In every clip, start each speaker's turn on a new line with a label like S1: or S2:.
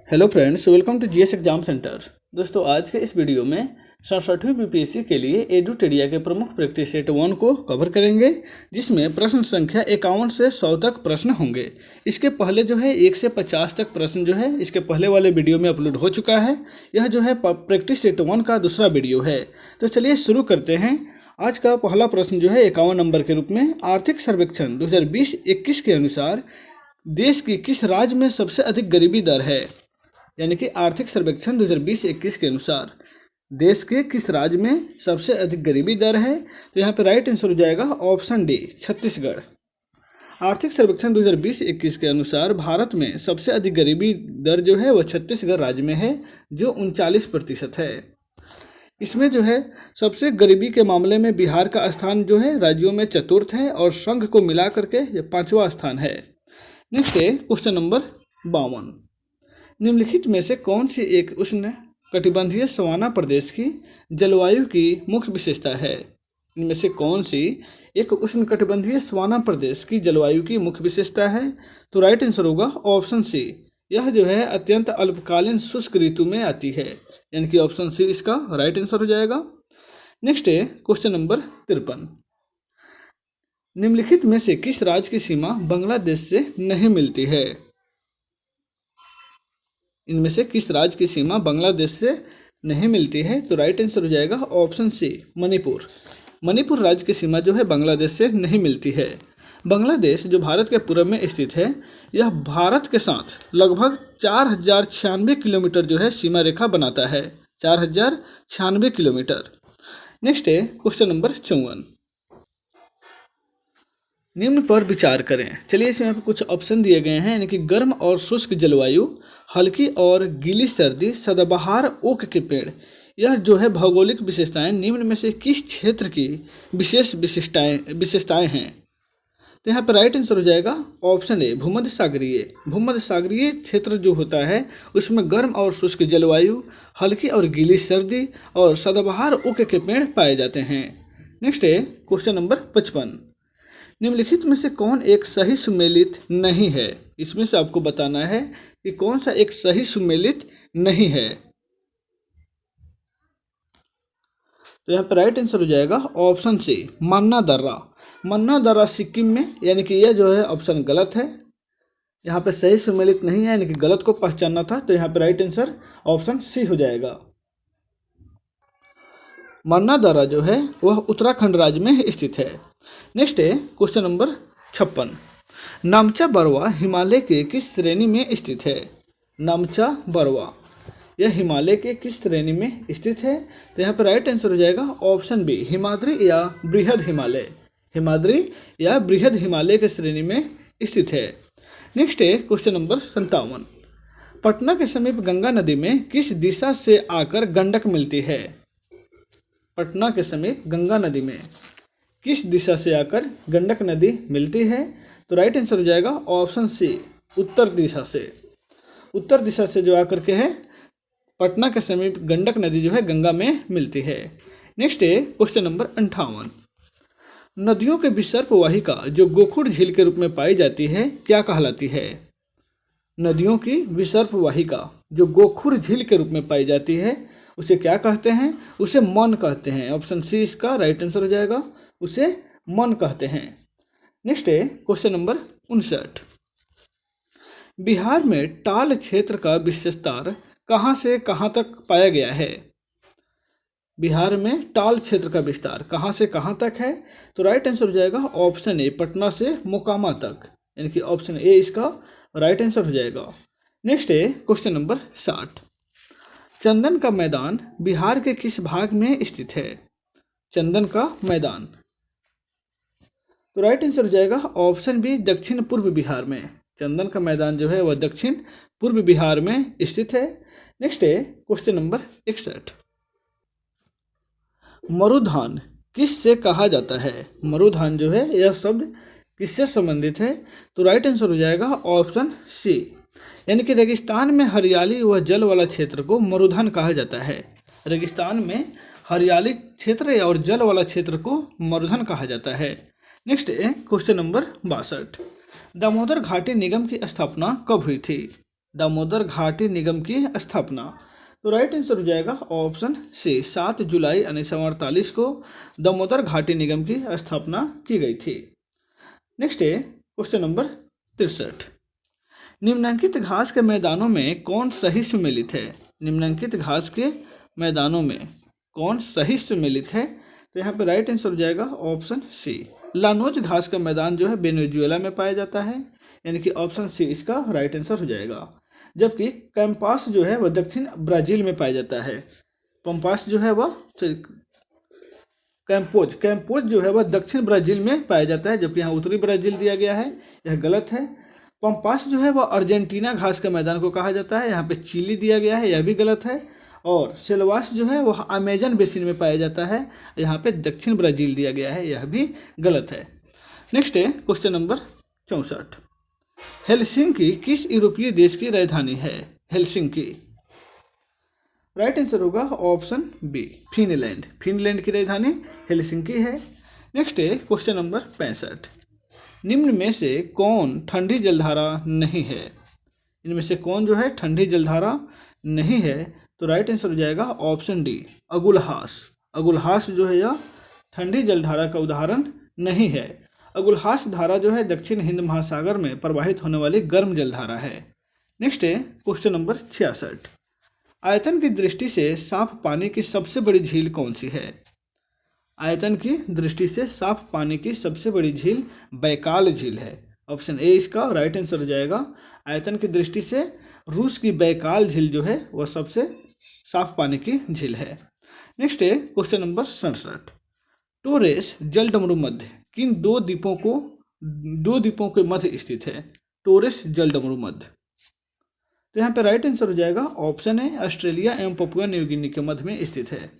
S1: Hello friends, welcome to GS exam centre. दोस्तों, आज के इस वीडियो में 67वीं बीपीएससी के लिए एडुटेरिया के प्रमुख प्रैक्टिस सेट 1 को कवर करेंगे, जिसमें प्रश्न संख्या 51 से 100 तक प्रश्न होंगे। इसके पहले जो है 1 से 50 तक प्रश्न जो है इसके पहले वाले वीडियो में अपलोड हो चुका है। यह जो है प्रैक्टिस सेट 1 का दूसरा वीडियो है। तो चलिए शुरू करते हैं। आज का पहला प्रश्न जो है 51 नंबर के रूप में, आर्थिक सर्वेक्षण 2020-21 के अनुसार देश की किस राज्य में सबसे अधिक गरीबी दर है। यानी कि आर्थिक सर्वेक्षण 2020-21 के अनुसार देश के किस राज्य में सबसे अधिक गरीबी दर है। तो यहाँ पे राइट आंसर हो जाएगा ऑप्शन डी, छत्तीसगढ़। आर्थिक सर्वेक्षण 2020-21 के अनुसार भारत में सबसे अधिक गरीबी दर जो है वह छत्तीसगढ़ राज्य में है, जो 39% है। इसमें जो है सबसे गरीबी के मामले में बिहार का स्थान जो है राज्यों में चतुर्थ है और संघ को मिला करके ये 5वां स्थान है। नेक्स्ट है क्वेश्चन नंबर 52। निम्नलिखित में से कौन सी एक उष्ण कटिबंधीय सवाना प्रदेश की जलवायु की मुख्य विशेषता है। इनमें से कौन सी एक उष्ण कटिबंधीय सवाना प्रदेश की जलवायु की मुख्य विशेषता है। तो राइट आंसर होगा ऑप्शन सी। यह जो है अत्यंत अल्पकालीन शुष्क ऋतु में आती है, यानी कि ऑप्शन सी इसका राइट आंसर हो जाएगा। नेक्स्ट है क्वेश्चन नंबर 53। निम्नलिखित में से किस राज्य की सीमा बांग्लादेश से नहीं मिलती है। इनमें से किस राज्य की सीमा बांग्लादेश से नहीं मिलती है। तो राइट आंसर हो जाएगा ऑप्शन सी, मणिपुर। मणिपुर राज्य की सीमा जो है बांग्लादेश से नहीं मिलती है। बांग्लादेश जो भारत के पूर्व में स्थित है, यह भारत के साथ लगभग 4096 किलोमीटर जो है सीमा रेखा बनाता है, 4096 किलोमीटर। नेक्स्ट है क्वेश्चन नंबर 54। निम्न पर विचार करें। चलिए इसमें यहाँ पे कुछ ऑप्शन दिए गए हैं, यानी कि गर्म और शुष्क जलवायु, हल्की और गीली सर्दी, सदाबहार ओक के पेड़। यह जो है भौगोलिक विशेषताएं निम्न में से किस क्षेत्र की विशेष विशेषताएं हैं। तो यहाँ पर राइट आंसर हो जाएगा ऑप्शन ए, भूमध्य सागरीय। भूमध्य सागरीय क्षेत्र जो होता है उसमें गर्म और शुष्क जलवायु, हल्की और गीली सर्दी और सदाबहार ओक के पेड़ पाए जाते हैं। नेक्स्ट है क्वेश्चन नंबर 55। निम्नलिखित में से कौन एक सही सुमेलित नहीं है। इसमें से आपको बताना है कि कौन सा एक सही सुमेलित नहीं है। तो यहाँ पर राइट आंसर हो जाएगा ऑप्शन सी, मन्ना दर्रा। मन्ना दर्रा सिक्किम में, यानी कि यह जो है ऑप्शन गलत है। यहाँ पे सही सुमेलित नहीं है, यानी कि गलत को पहचानना था। तो यहाँ पर राइट आंसर ऑप्शन सी हो जाएगा। मन्ना दर्रा जो है वह उत्तराखंड राज्य में स्थित है। नेक्स्ट है क्वेश्चन नंबर 56। नामचा बरवा हिमालय के किस श्रेणी में स्थित है। नामचा बरवा यह हिमालय के किस श्रेणी में स्थित है। तो यहाँ पर राइट आंसर हो जाएगा ऑप्शन बी, हिमाद्री या बृहद हिमालय। हिमाद्री या बृहद हिमालय के श्रेणी में स्थित है। नेक्स्ट है क्वेश्चन नंबर 57। पटना के समीप गंगा नदी में किस दिशा से आकर गंडक मिलती है। पटना के समीप गंगा नदी में किस दिशा से आकर गंडक नदी मिलती है। तो राइट आंसर हो जाएगा ऑप्शन सी, उत्तर दिशा से। उत्तर दिशा से जो आकर के है पटना के समीप गंडक नदी जो है गंगा में मिलती है। नेक्स्ट है क्वेश्चन नंबर 58। नदियों के विसर्प वाहिका जो गोखुर झील के रूप में पाई जाती है क्या कहलाती है। नदियों की विसर्प वाहिका जो गोखुर झील के रूप में पाई जाती है उसे क्या कहते हैं। उसे मन कहते हैं। ऑप्शन सी इसका राइट आंसर हो जाएगा, उसे मन कहते हैं। नेक्स्ट है क्वेश्चन नंबर 59। बिहार में टाल क्षेत्र का विस्तार कहां से कहां तक पाया गया है। बिहार में टाल क्षेत्र का विस्तार कहां से कहां तक है। तो राइट आंसर हो जाएगा ऑप्शन ए, पटना से मोकामा तक, यानी कि ऑप्शन ए इसका राइट आंसर हो जाएगा। नेक्स्ट है क्वेश्चन नंबर 60। चंदन का मैदान बिहार के किस भाग में स्थित है। चंदन का मैदान, तो राइट आंसर हो जाएगा ऑप्शन बी, दक्षिण पूर्व बिहार में। चंदन का मैदान जो है वह दक्षिण पूर्व बिहार में स्थित है। नेक्स्ट है क्वेश्चन नंबर 61। मरुधान किस से कहा जाता है। मरुधान जो है यह शब्द किससे संबंधित है। तो राइट आंसर हो जाएगा ऑप्शन सी, यानी कि रेगिस्तान में हरियाली व जल वाला क्षेत्र को मरुधान कहा जाता है। रेगिस्तान में हरियाली क्षेत्र और जल वाला क्षेत्र को मरुधान कहा जाता है। नेक्स्ट है क्वेश्चन नंबर 62। दामोदर घाटी निगम की स्थापना कब हुई थी। दामोदर घाटी निगम की स्थापना? तो राइट आंसर हो जाएगा ऑप्शन सी, 7 जुलाई 1948 को दामोदर घाटी निगम की स्थापना की गई थी। नेक्स्ट है क्वेश्चन नंबर 63। निम्नलिखित घास के मैदानों में कौन सही सुमेलित है? निम्नलिखित घास के मैदानों में कौन सही सुमेलित है? तो यहाँ पे राइट आंसर हो जाएगा ऑप्शन सी, लानोज घास का मैदान जो है वेनेजुएला में पाया जाता है, यानी कि ऑप्शन सी इसका राइट आंसर हो जाएगा। जबकि कैंपास जो है वह दक्षिण ब्राजील में पाया जाता है। पंपास जो है वह कैंपोज जो है वह दक्षिण ब्राजील में पाया जाता है, जबकि यहाँ उत्तरी ब्राजील दिया गया है, यह गलत है। पंपास जो है वह अर्जेंटीना घास के मैदान को कहा जाता है, यहाँ पे चिली दिया गया है, यह भी गलत है। और सेल्वास जो है वह अमेजन बेसिन में पाया जाता है, यहाँ पे दक्षिण ब्राजील दिया गया है, यह भी गलत है। नेक्स्ट है क्वेश्चन नंबर 64। हेलसिंकी किस यूरोपीय देश की राजधानी है? हेलसिंकी राइट आंसर होगा ऑप्शन बी, फिनलैंड। फिनलैंड की राजधानी हेलसिंकी है। नेक्स्ट है क्वेश्चन नंबर 65। निम्न में से कौन ठंडी जलधारा नहीं है? इनमें से कौन जो है ठंडी जलधारा नहीं है? तो राइट आंसर हो जाएगा ऑप्शन डी, अगुलहास। अगुलहास जो है यह ठंडी जलधारा का उदाहरण नहीं है। अगुलहास धारा जो है दक्षिण हिंद महासागर में प्रवाहित होने वाली गर्म जलधारा है। नेक्स्ट है क्वेश्चन नंबर 66। आयतन की दृष्टि से साफ पानी की सबसे बड़ी झील कौन सी है? आयतन की दृष्टि से साफ पानी की सबसे बड़ी झील बैकाल झील है। ऑप्शन ए इसका राइट आंसर हो जाएगा। आयतन की दृष्टि से रूस की बैकाल झील जो है वह सबसे साफ पानी की झील है। नेक्स्ट है क्वेश्चन नंबर 67। टोरेस जलडमरू मध्य किन दो द्वीपों के मध्य स्थित है? टोरेस जलडमरू मध्य, तो यहाँ पे राइट आंसर हो जाएगा ऑप्शन है, ऑस्ट्रेलिया एवं पपुआ न्यू गिनी के मध्य में स्थित है।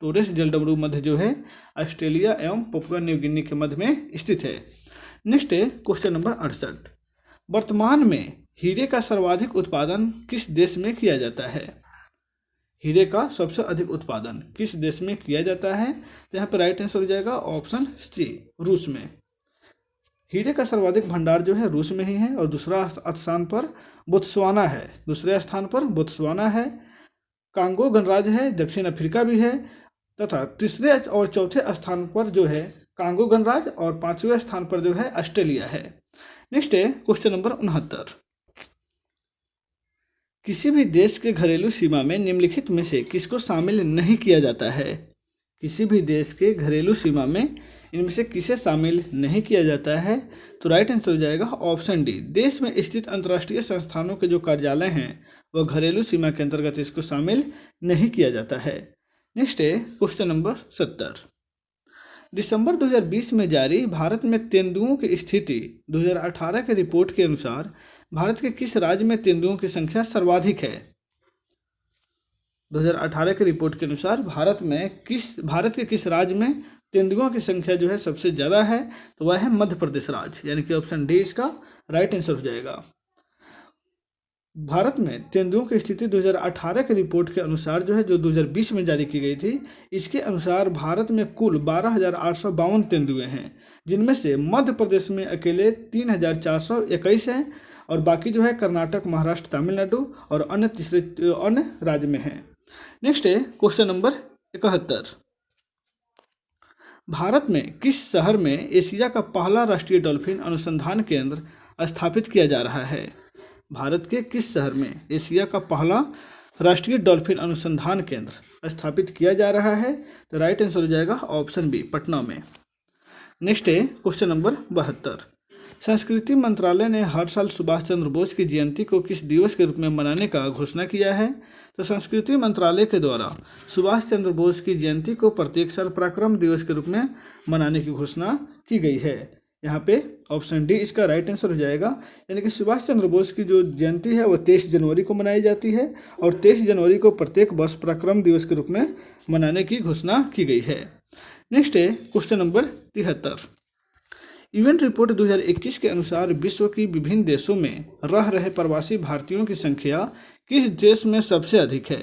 S1: टोरेस जलडमरू मध्य जो है ऑस्ट्रेलिया एवं पपुआ न्यू गिनी के मध्य में स्थित है। नेक्स्ट है क्वेश्चन नंबर 68। वर्तमान में हीरे का सर्वाधिक उत्पादन किस देश में किया जाता है? हीरे का सबसे अधिक उत्पादन किस देश में किया जाता है? तो यहाँ पर राइट आंसर हो जाएगा ऑप्शन सी, रूस में। हीरे का सर्वाधिक भंडार जो है रूस में ही है और दूसरा स्थान पर बोत्सवाना है। दूसरे स्थान पर बोत्सवाना है, कांगो गणराज्य है, दक्षिण अफ्रीका भी है, तथा तीसरे और चौथे स्थान पर जो है कांगो गणराज्य और पांचवें स्थान पर जो है ऑस्ट्रेलिया है। नेक्स्ट है क्वेश्चन नंबर 69। किसी भी देश के घरेलू सीमा में निम्नलिखित में से किसको शामिल नहीं किया जाता है? किसी भी देश के घरेलू सीमा में इनमें से किसे शामिल नहीं किया जाता है? तो राइट आंसर हो जाएगा ऑप्शन डी, देश में स्थित अंतर्राष्ट्रीय संस्थानों के जो कार्यालय हैं वह घरेलू सीमा के अंतर्गत इसको शामिल नहीं किया जाता है। नेक्स्ट है क्वेश्चन नंबर 70। दिसंबर 2020 में जारी भारत में तेंदुओं की स्थिति 2018 के रिपोर्ट के अनुसार भारत के किस राज्य में तेंदुओं की संख्या सर्वाधिक है? 2018 के रिपोर्ट के अनुसार भारत के किस राज्य में तेंदुओं की संख्या जो है सबसे ज़्यादा है? तो वह है मध्य प्रदेश राज्य, यानी कि ऑप्शन डी इसका राइट आंसर हो जाएगा। भारत में तेंदुओं की स्थिति 2018 के रिपोर्ट के अनुसार जो है जो 2020 में जारी की गई थी, इसके अनुसार भारत में कुल 12,852 तेंदुए हैं, जिनमें से मध्य प्रदेश में अकेले 3,421 हैं और बाकी जो है कर्नाटक, महाराष्ट्र, तमिलनाडु और अन्य राज्य में हैं। नेक्स्ट है क्वेश्चन नंबर 71। भारत में किस शहर में एशिया का पहला राष्ट्रीय डॉल्फिन अनुसंधान केंद्र स्थापित किया जा रहा है? भारत के किस शहर में एशिया का पहला राष्ट्रीय डॉल्फिन अनुसंधान केंद्र स्थापित किया जा रहा है? तो राइट आंसर हो जाएगा ऑप्शन बी, पटना में। नेक्स्ट है क्वेश्चन नंबर 72। संस्कृति मंत्रालय ने हर साल सुभाष चंद्र बोस की जयंती को किस दिवस के रूप में मनाने का घोषणा किया है? तो संस्कृति मंत्रालय के द्वारा सुभाष चंद्र बोस की जयंती को प्रत्येक साल पराक्रम दिवस के रूप में मनाने की घोषणा की गई है। यहाँ पे ऑप्शन डी इसका राइट आंसर हो जाएगा, यानी कि सुभाष चंद्र बोस की जो जयंती है वो 23 जनवरी को मनाई जाती है और 23 जनवरी को प्रत्येक वर्ष पराक्रम दिवस के रूप में मनाने की घोषणा की गई है। नेक्स्ट है क्वेश्चन नंबर 73। यूएन रिपोर्ट 2021 के अनुसार विश्व की विभिन्न देशों में रह रहे प्रवासी भारतीयों की संख्या किस देश में सबसे अधिक है?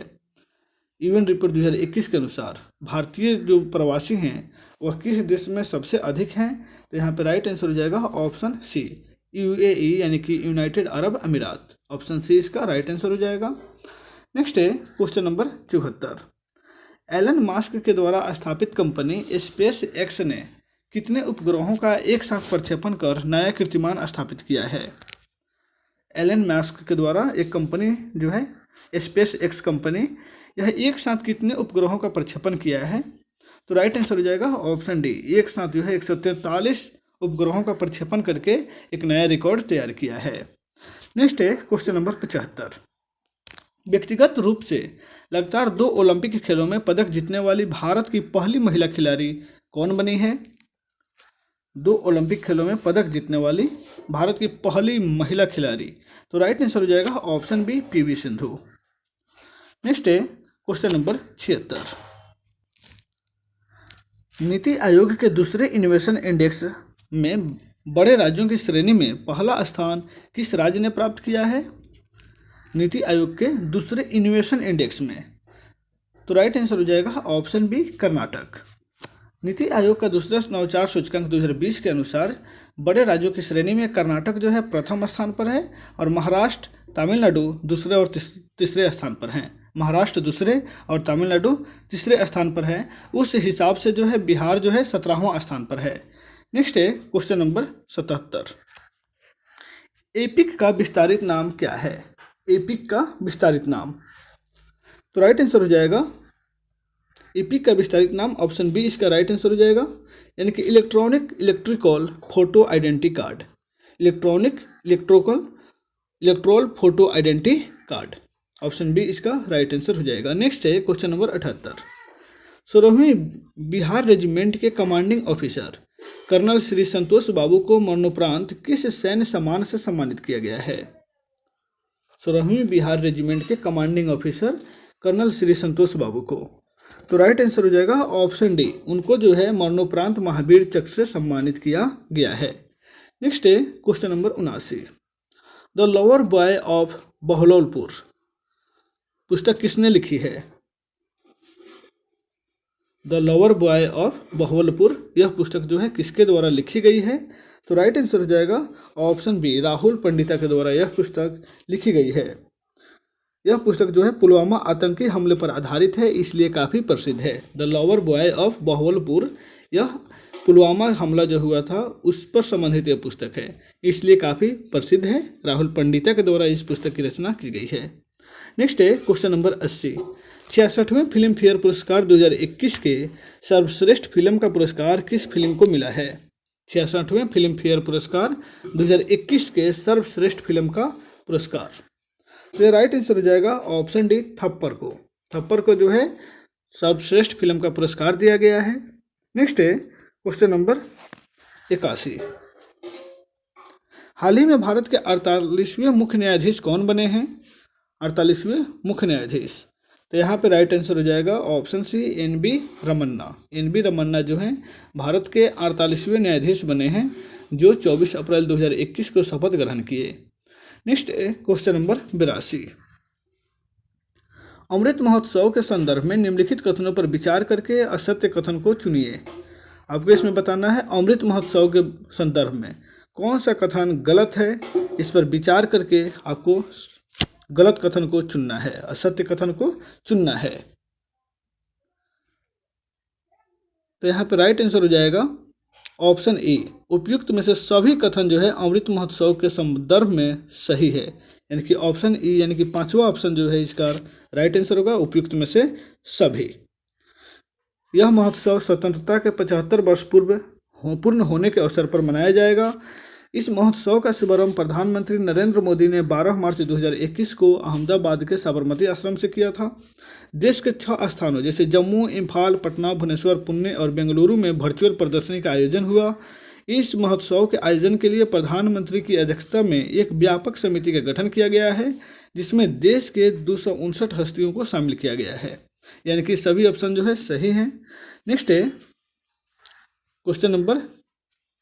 S1: यूएन रिपोर्ट 2021 के अनुसार भारतीय जो प्रवासी हैं वह किस देश में सबसे अधिक हैं? तो यहाँ पे राइट आंसर हो जाएगा ऑप्शन सी, UAE यानी कि यूनाइटेड अरब अमीरात। ऑप्शन सी इसका राइट आंसर हो जाएगा। नेक्स्ट है क्वेश्चन नंबर 74। एलन मास्क के द्वारा स्थापित कंपनी स्पेस एक्स ने कितने उपग्रहों का एक साथ प्रक्षेपण कर नया कीर्तिमान स्थापित किया है? एलन मास्क के द्वारा एक कंपनी जो है स्पेस एक्स कंपनी, यह एक साथ कितने उपग्रहों का प्रक्षेपण किया है? तो राइट आंसर हो जाएगा ऑप्शन डी, एक साथ जो है 143 उपग्रहों का प्रक्षेपण करके एक नया रिकॉर्ड तैयार किया है। नेक्स्ट है क्वेश्चन नंबर 75। व्यक्तिगत रूप से लगातार 2 ओलंपिक खेलों में पदक जीतने वाली भारत की पहली महिला खिलाड़ी कौन बनी है? 2 ओलंपिक खेलों में पदक जीतने वाली भारत की पहली महिला खिलाड़ी, तो राइट आंसर हो जाएगा option B, PV Sindhu. Next है क्वेश्चन नंबर 76। नीति आयोग के दूसरे इनोवेशन इंडेक्स में बड़े राज्यों की श्रेणी में पहला स्थान किस राज्य ने प्राप्त किया है? नीति आयोग के दूसरे इनोवेशन इंडेक्स में, तो राइट आंसर हो जाएगा ऑप्शन बी, कर्नाटक। नीति आयोग का दूसरा नवाचार सूचकांक 2020 के अनुसार बड़े राज्यों की श्रेणी में कर्नाटक जो है प्रथम स्थान पर है और महाराष्ट्र, तमिलनाडु दूसरे और तीसरे स्थान पर हैं। महाराष्ट्र दूसरे और तमिलनाडु तीसरे स्थान पर है। उस हिसाब से जो है बिहार जो है 17वां स्थान पर है। नेक्स्ट है क्वेश्चन नंबर 77। एपिक का विस्तारित नाम क्या है? एपिक का विस्तारित नाम, तो राइट आंसर हो जाएगा एपिक का विस्तारित नाम ऑप्शन बी इसका राइट आंसर हो जाएगा, यानी कि electrical photo identity card. Electoral photo identity card, option B इसका राइट आंसर हो जाएगा। नेक्स्ट है क्वेश्चन नंबर 78। 16वीं बिहार रेजिमेंट के commanding officer colonel Shri Santosh Babu को मरणोपरांत किस सैन्य सम्मान से सम्मानित किया गया है? 16वीं बिहार रेजिमेंट के commanding officer colonel Shri Santosh Babu को, तो राइट आंसर हो जाएगा ऑप्शन डी, उनको जो है मरणोपरांत महावीर चक्र से सम्मानित किया गया है। नेक्स्ट है question number 79। The lover boy of Bahlolpur पुस्तक किसने लिखी है? The lover boy of Bahlolpur, यह पुस्तक जो है किसके द्वारा लिखी गई है? तो राइट आंसर हो जाएगा ऑप्शन बी, राहुल पंडिता के द्वारा यह पुस्तक लिखी गई है। यह पुस्तक जो है पुलवामा आतंकी हमले पर आधारित है, इसलिए काफ़ी प्रसिद्ध है। The lover boy of Bahlolpur, यह पुलवामा हमला जो हुआ था उस पर संबंधित यह पुस्तक है, इसलिए काफ़ी प्रसिद्ध है। राहुल पंडिता के द्वारा इस पुस्तक की रचना की गई है। नेक्स्ट है क्वेश्चन नंबर 80। 66वें फिल्म फेयर पुरस्कार 2021 के सर्वश्रेष्ठ फिल्म का पुरस्कार किस फिल्म को मिला है? 66वें फिल्म फेयर पुरस्कार 2021 के सर्वश्रेष्ठ फिल्म का पुरस्कार, तो ये राइट आंसर हो जाएगा ऑप्शन डी, थप्पड़ को। थप्पड़ को जो है सर्वश्रेष्ठ फिल्म का पुरस्कार दिया गया है। नेक्स्ट है क्वेश्चन नंबर 81। हाल ही में भारत के 48वें मुख्य न्यायाधीश कौन बने हैं? 48वें मुख्य न्यायाधीश, तो यहाँ पे राइट आंसर हो जाएगा option C, NB Ramanna. NB Ramanna जो हैं भारत के 48वें न्यायाधीश बने हैं, जो 24 अप्रैल 2021 को शपथ ग्रहण किए। नेक्स्ट है क्वेश्चन नंबर 82। अमृत महोत्सव के संदर्भ में निम्नलिखित कथनों पर विचार करके असत्य कथन को चुनिए। आपको इसमें बताना है अमृत महोत्सव के संदर्भ में कौन सा कथन गलत है, इस पर विचार करके आपको गलत कथन को चुनना है, असत्य कथन को चुनना है। तो यहाँ पे राइट आंसर हो जाएगा ऑप्शन ए, उपयुक्त में से सभी कथन जो है अमृत महोत्सव के संदर्भ में सही है, यानी कि ऑप्शन ई, यानी कि 5वां ऑप्शन जो है इसका राइट आंसर होगा, उपयुक्त में से सभी। यह महोत्सव स्वतंत्रता के 75 वर्ष पूर्ण होने के अवसर पर मनाया जाएगा। इस महोत्सव का शुभारंभ प्रधानमंत्री नरेंद्र मोदी ने 12 मार्च 2021 को अहमदाबाद के साबरमती आश्रम से किया था। देश के 6 स्थानों जैसे जम्मू, इम्फाल, पटना, भुवनेश्वर, पुणे और बेंगलुरु में वर्चुअल प्रदर्शनी का आयोजन हुआ। इस महोत्सव के आयोजन के लिए प्रधानमंत्री की अध्यक्षता में एक व्यापक समिति का गठन किया गया है, जिसमें देश के 259 हस्तियों को शामिल किया गया है, यानी कि सभी ऑप्शन जो है सही हैं। नेक्स्ट है question number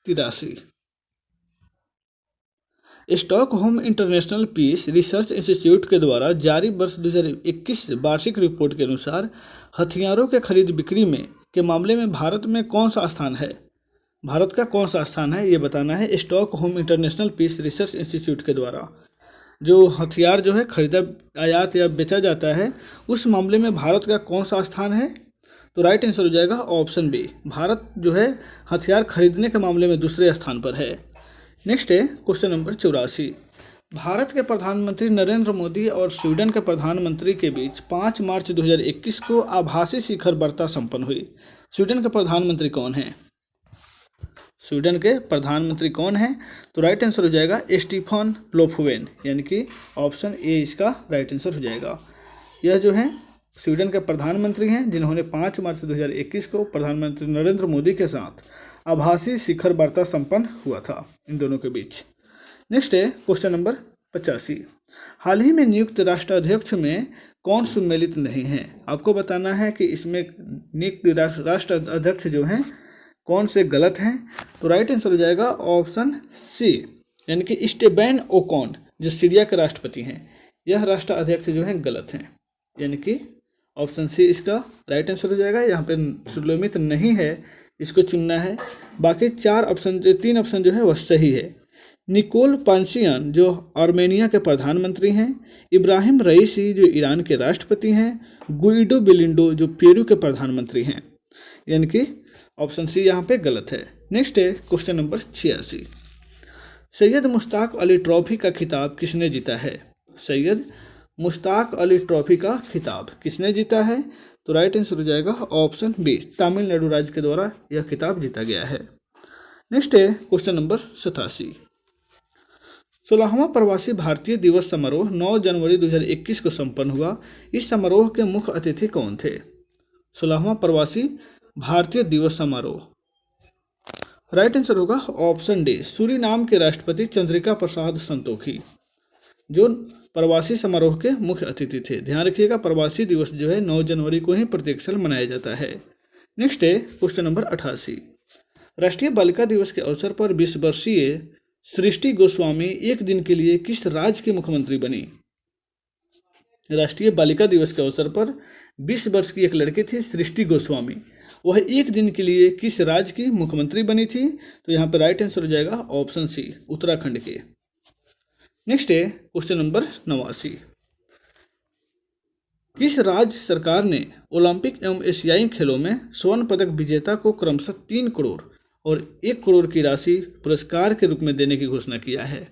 S1: 83। Stockholm international peace research institute के द्वारा जारी वर्ष 2021 वार्षिक रिपोर्ट के अनुसार हथियारों के खरीद बिक्री में के मामले में भारत में कौन सा स्थान है? भारत का कौन सा स्थान है ये बताना है Stockholm international peace research institute के द्वारा। जो हथियार जो है खरीदा, आयात या बेचा जाता है, उस मामले में भारत का कौन सा स्थान है? तो राइट आंसर हो जाएगा ऑप्शन बी। भारत जो है हथियार खरीदने के मामले में दूसरे स्थान पर है। नेक्स्ट है क्वेश्चन नंबर 84। भारत के प्रधानमंत्री नरेंद्र मोदी और स्वीडन के प्रधानमंत्री के बीच 5 मार्च 2021 को आभासी शिखर वार्ता संपन्न हुई। स्वीडन के प्रधानमंत्री कौन हैं? स्वीडन के प्रधानमंत्री कौन हैं? तो राइट आंसर हो जाएगा स्टीफन लोफवेन, यानी कि ऑप्शन ए इसका राइट आंसर हो जाएगा। यह जो है स्वीडन के प्रधानमंत्री हैं जिन्होंने 5 मार्च 2021 को प्रधानमंत्री नरेंद्र मोदी के साथ आभासी शिखर वार्ता संपन्न हुआ था इन दोनों के बीच। नेक्स्ट है क्वेश्चन नंबर 85। हाल ही में नियुक्त राष्ट्राध्यक्ष में कौन सम्मिलित नहीं है? आपको बताना है कि इसमें नियुक्त राष्ट्राध्यक्ष जो हैं कौन से गलत हैं। तो राइट आंसर हो जाएगा ऑप्शन सी, यानी कि स्टेबैन ओकॉन जो सीरिया के राष्ट्रपति हैं, यह राष्ट्राध्यक्ष जो हैं गलत हैं, यानी कि ऑप्शन सी इसका राइट आंसर हो जाएगा। यहाँ पे सुलोमित नहीं है, इसको चुनना है। बाकी 3 ऑप्शन जो है वह सही है। निकोल पाशियान जो आर्मेनिया के प्रधानमंत्री हैं, इब्राहिम रईसी जो ईरान के राष्ट्रपति हैं, गुइडो बेलिंडो जो पेरू के प्रधानमंत्री हैं, यानी कि ऑप्शन सी यहाँ पे गलत है। नेक्स्ट है question number 86। Syed Mushtaq Ali trophy का खिताब किसने जीता है? सैयद मुश्ताक अली ट्रॉफी का खिताब किसने जीता है? तो राइट आंसर हो जाएगा ऑप्शन बी, तमिलनाडु राज्य के द्वारा यह खिताब जीता गया है। नेक्स्ट है क्वेश्चन नंबर 87। 16वां प्रवासी भारतीय दिवस समारोह 9 जनवरी 2021 को संपन्न हुआ। इस समारोह के मुख्य अतिथि कौन थे? 16वां प्रवासी भारतीय दिवस समारोह, राइट आंसर होगा ऑप्शन डी, सूरीनाम के राष्ट्रपति चंद्रिका प्रसाद संतोखी जो प्रवासी समारोह के मुख्य अतिथि थे। ध्यान रखिएगा प्रवासी दिवस जो है 9 जनवरी को ही प्रत्येक साल मनाया जाता है। नेक्स्ट है क्वेश्चन नंबर 88। राष्ट्रीय बालिका दिवस के अवसर पर 20 वर्षीय सृष्टि गोस्वामी एक दिन के लिए किस राज्य की मुख्यमंत्री बनी? राष्ट्रीय बालिका दिवस के अवसर पर 20 वर्ष की एक लड़की थी सृष्टि गोस्वामी, वह एक दिन के लिए किस राज्य की मुख्यमंत्री बनी थी? तो यहाँ पर राइट आंसर हो जाएगा ऑप्शन सी, उत्तराखंड के। नेक्स्ट है क्वेश्चन नंबर 89। किस राज्य सरकार ने ओलंपिक एवं एशियाई खेलों में स्वर्ण पदक विजेता को क्रमशः 3 करोड़ और 1 करोड़ की राशि पुरस्कार के रूप में देने की घोषणा किया है?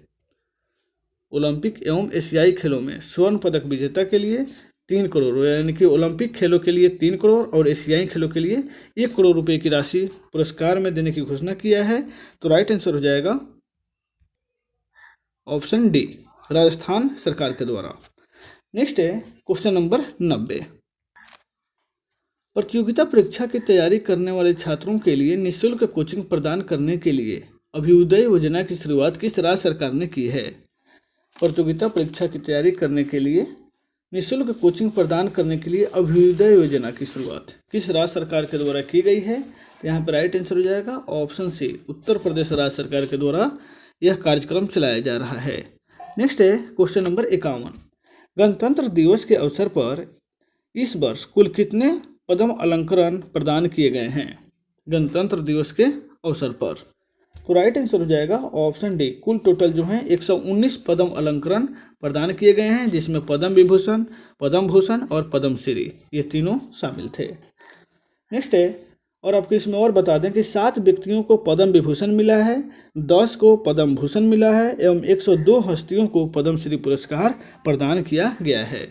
S1: ओलंपिक एवं एशियाई खेलों में स्वर्ण पदक विजेता के लिए 3 करोड़, यानी कि ओलंपिक खेलों के लिए 3 करोड़ और एशियाई खेलों के लिए 1 करोड़ रुपए की राशि पुरस्कार में देने की घोषणा किया है। तो राइट आंसर हो जाएगा ऑप्शन डी, राजस्थान सरकार के द्वारा। नेक्स्ट है क्वेश्चन नंबर 90। प्रतियोगिता परीक्षा की तैयारी करने वाले छात्रों के लिए निःशुल्क कोचिंग प्रदान करने के लिए अभ्युदय योजना की शुरुआत किस राज्य सरकार ने की है? प्रतियोगिता परीक्षा की तैयारी करने के लिए निःशुल्क कोचिंग प्रदान करने के लिए अभ्युदय योजना की शुरुआत किस राज्य सरकार के द्वारा की गई है? तो यहाँ पर राइट आंसर हो जाएगा ऑप्शन सी, उत्तर प्रदेश राज्य सरकार के द्वारा यह कार्यक्रम चलाया जा रहा है। नेक्स्ट है क्वेश्चन नंबर 51। गणतंत्र दिवस के अवसर पर इस वर्ष कुल कितने पद्म अलंकरण प्रदान किए गए हैं? गणतंत्र दिवस के अवसर पर, तो राइट आंसर हो जाएगा ऑप्शन डी, कुल टोटल जो है 119 पद्म अलंकरण प्रदान किए गए हैं, जिसमें पद्म विभूषण, पद्म भूषण और पद्मश्री ये तीनों शामिल थे। नेक्स्ट है, और आपको इसमें और बता दें कि 7 व्यक्तियों को पद्म विभूषण मिला है, 10 को पद्म भूषण मिला है एवं 102 हस्तियों को पद्मश्री पुरस्कार प्रदान किया गया है।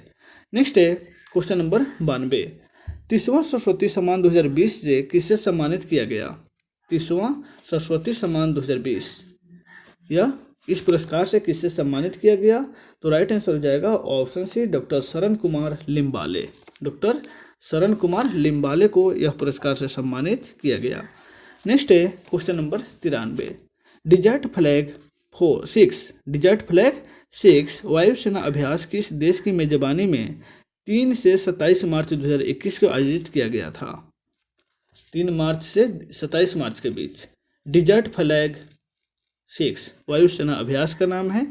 S1: नेक्स्ट है क्वेश्चन नंबर 92। 30वां सरस्वती सम्मान 2020 से किसे सम्मानित किया गया? 30वां सरस्वती सम्मान 2020 यह इस पुरस्कार से किससे सम्मानित किया गया? तो राइट आंसर हो जाएगा ऑप्शन सी, डॉक्टर शरण कुमार लिम्बाले। डॉक्टर शरण कुमार लिम्बाले को यह पुरस्कार से सम्मानित किया गया। नेक्स्ट है क्वेश्चन नंबर 93। डिजर्ट फ्लैग 6 वायुसेना अभ्यास किस देश की मेजबानी में 3 से 27 मार्च 2021 को आयोजित किया गया था? 3 मार्च से 27 मार्च के बीच डिजर्ट फ्लैग 6 वायुसेना अभ्यास का नाम है।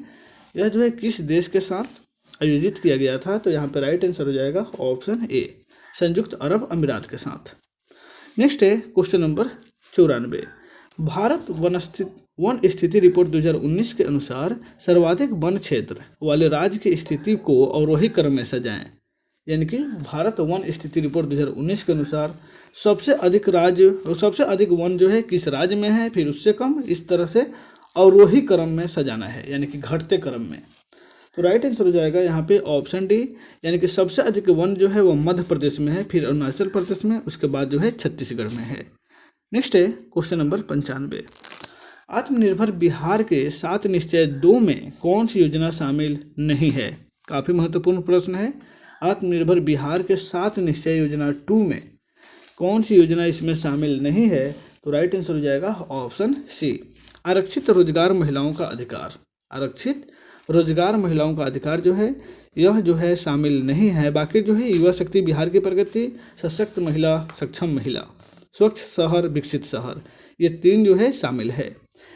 S1: यह जो है किस देश के साथ आयोजित किया गया था? तो यहाँ पर राइट आंसर हो जाएगा ऑप्शन ए, संयुक्त अरब अमीरात के साथ। नेक्स्ट है क्वेश्चन नंबर 94। भारत वन स्थिति रिपोर्ट 2019 के अनुसार सर्वाधिक वन क्षेत्र वाले राज्य की स्थिति को अवरोही क्रम में सजाएं। यानी कि भारत वन स्थिति रिपोर्ट 2019 के अनुसार सबसे अधिक वन जो है किस राज्य में है, फिर उससे कम, इस तरह से अवरोही क्रम में सजाना है, यानी कि घटते क्रम में। तो राइट आंसर हो जाएगा यहाँ पे ऑप्शन डी, यानी कि सबसे अधिक वन जो है वो मध्य प्रदेश में है, फिर अरुणाचल प्रदेश में, उसके बाद जो है छत्तीसगढ़ में है। नेक्स्ट है क्वेश्चन नंबर 95। आत्मनिर्भर बिहार के 7 निश्चय 2 में कौन सी योजना शामिल नहीं है? काफ़ी महत्वपूर्ण प्रश्न है। आत्मनिर्भर बिहार के 7 निश्चय योजना 2 में कौन सी योजना इसमें शामिल नहीं है? तो राइट आंसर हो जाएगा ऑप्शन सी, आरक्षित रोजगार महिलाओं का अधिकार। आरक्षित रोजगार महिलाओं का अधिकार जो है यह जो है शामिल नहीं है। बाकी जो है युवा शक्ति बिहार की प्रगति, सशक्त महिला, सक्षम महिला, स्वच्छ शहर, विकसित शहर, ये 3 जो है शामिल है।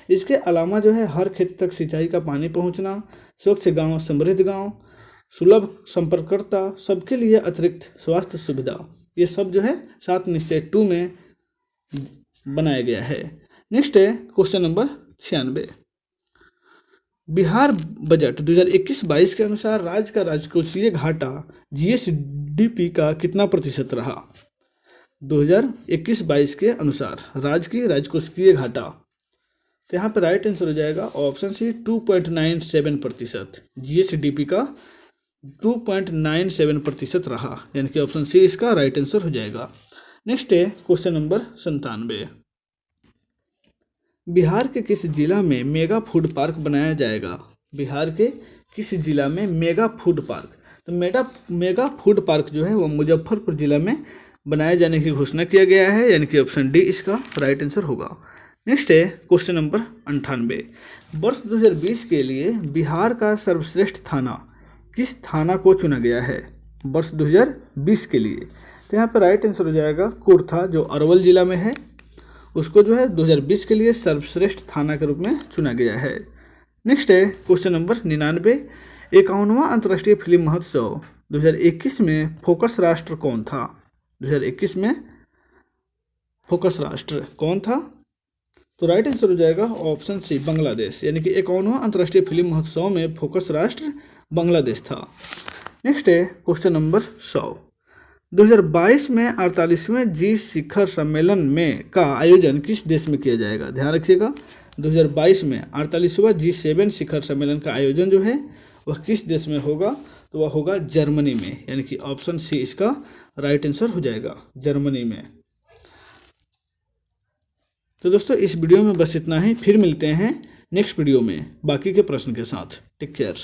S1: इसके अलावा जो है हर खेत तक सिंचाई का पानी पहुंचना, स्वच्छ गांव, समृद्ध गांव, सुलभ संपर्ककर्ता, सबके लिए अतिरिक्त स्वास्थ्य सुविधा, ये सब जो है 7 निश्चय 2 में बनाया गया है। नेक्स्ट है क्वेश्चन नंबर 96। बिहार बजट 2021-22 के अनुसार राज्य का राजकोषीय घाटा जीएसडीपी का कितना प्रतिशत रहा? 2021-22 के अनुसार राज्य की राजकोषीय घाटा, तो यहाँ पर राइट आंसर हो जाएगा ऑप्शन सी 2.97%। जीएसडीपी का 2.97% रहा, यानी कि ऑप्शन सी इसका राइट आंसर हो जाएगा। नेक्स्ट है क्वेश्चन नंबर 97। बिहार के किस जिला में मेगा फूड पार्क बनाया जाएगा? बिहार के किस जिला में मेगा फूड पार्क? तो मेगा फूड पार्क जो है वो मुजफ्फरपुर जिला में बनाए जाने की घोषणा किया गया है, यानी कि ऑप्शन डी इसका राइट आंसर होगा। नेक्स्ट है क्वेश्चन नंबर 98। वर्ष 2020 के लिए बिहार का सर्वश्रेष्ठ थाना किस थाना को चुना गया है? वर्ष 2020 के लिए, तो यहाँ पर राइट आंसर हो जाएगा कुर्था, जो अरवल जिला में है, उसको जो है 2020 के लिए सर्वश्रेष्ठ थाना के रूप में चुना गया है। नेक्स्ट है क्वेश्चन नंबर 99। 51वां अंतर्राष्ट्रीय फिल्म महोत्सव 2021 में फोकस राष्ट्र कौन था? 2021 में फोकस राष्ट्र कौन था? तो राइट आंसर हो जाएगा ऑप्शन सी बांग्लादेश, यानी कि 51वां अंतर्राष्ट्रीय फिल्म महोत्सव में फोकस राष्ट्र बांग्लादेश था। नेक्स्ट है क्वेश्चन नंबर 100। 2022 में 48वें जी शिखर सम्मेलन में का आयोजन किस देश में किया जाएगा? ध्यान रखिएगा, 2022 में 48वां G7 शिखर सम्मेलन का आयोजन जो है वह किस देश में होगा? तो वह होगा जर्मनी में, यानी कि ऑप्शन सी इसका राइट आंसर हो जाएगा, जर्मनी में। तो दोस्तों इस वीडियो में बस इतना ही, फिर मिलते हैं नेक्स्ट वीडियो में बाकी के प्रश्न के साथ। Take care.